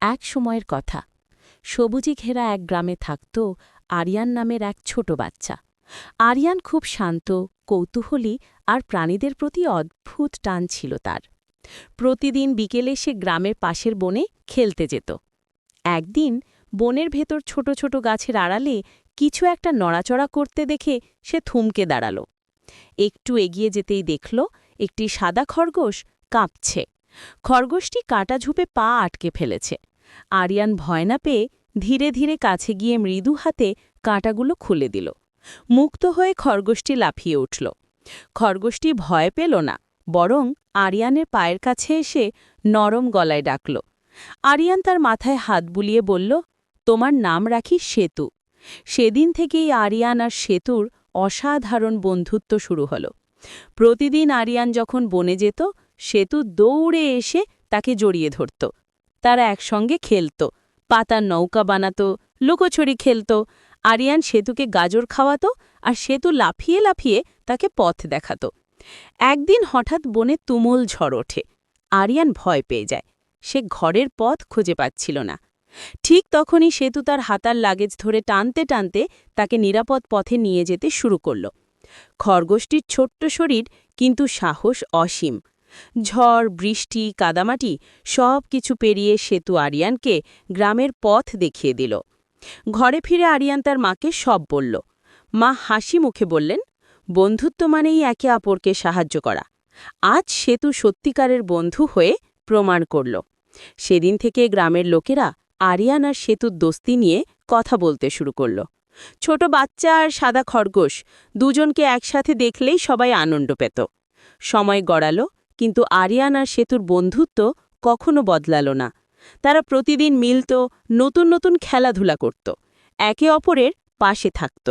এক সময়ের কথা। সবুজে ঘেরা এক গ্রামে থাকত আরিয়ান নামের এক ছোট বাচ্চা। আরিয়ান খুব শান্ত, কৌতূহলী আর প্রাণীদের প্রতি অদ্ভুত টান ছিল তার। প্রতিদিন বিকেলে সে গ্রামের পাশের বনে খেলতে যেত। একদিন বনের ভেতর ছোট ছোট গাছের আড়ালে কিছু একটা নড়াচড়া করতে দেখে সে থমকে দাঁড়াল। একটু এগিয়ে যেতেই দেখল একটি সাদা খরগোশ কাঁপছে। খরগোশটি কাঁটা ঝুপে পা আটকে ফেলেছে। আরিয়ান ভয় না পেয়ে ধীরে ধীরে কাছে গিয়ে মৃদু হাতে কাঁটাগুলো খুলে দিল। মুক্ত হয়ে খরগোশটি লাফিয়ে উঠল। খরগোশটি ভয় পেল না, বরং আরিয়ানের পায়ের কাছে এসে নরম গলায় ডাকল। আরিয়ান তার মাথায় হাত বুলিয়ে বলল, তোমার নাম রাখি সেতু। সেদিন থেকেই আরিয়ান আর সেতুর অসাধারণ বন্ধুত্ব শুরু হল। প্রতিদিন আরিয়ান যখন বনে যেত, সেতু দৌড়ে এসে তাকে জড়িয়ে ধরত। তারা একসঙ্গে খেলত, পাতার নৌকা বানাত, লুকোছড়ি খেলত। আরিয়ান সেতুকে গাজর খাওয়াত আর সেতু লাফিয়ে লাফিয়ে তাকে পথ দেখাত। একদিন হঠাৎ বনে তুমুল ঝড় ওঠে। আরিয়ান ভয় পেয়ে যায়। সে ঘরের পথ খুঁজে পাচ্ছিল না। ঠিক তখনই সেতু তার হাতার লাগেজ ধরে টানতে টানতে তাকে নিরাপদ পথে নিয়ে যেতে শুরু করল। খরগোশটির ছোট্ট শরীর, কিন্তু সাহস অসীম। ঝড়, বৃষ্টি, কাদামাটি সব কিছু পেরিয়ে সেতু আরিয়ানকে গ্রামের পথ দেখিয়ে দিল। ঘরে ফিরে আরিয়ান তার মাকে সব বলল। মা হাসি মুখে বললেন, বন্ধুত্ব মানেই একে অপরকে সাহায্য করা। আজ সেতু সত্যিকারের বন্ধু হয়ে প্রমাণ করল। সেদিন থেকে গ্রামের লোকেরা আরিয়ান আর সেতুর দোস্তি নিয়ে কথা বলতে শুরু করল। ছোট বাচ্চা আর সাদা খরগোশ দুজনকে একসাথে দেখলেই সবাই আনন্দ পেত। সময় গড়াল, কিন্তু আরিয়ান আর সেতুর বন্ধুত্ব কখনো বদলাল না। তারা প্রতিদিন মিলত, নতুন নতুন খেলাধুলা করত, একে অপরের পাশে থাকত।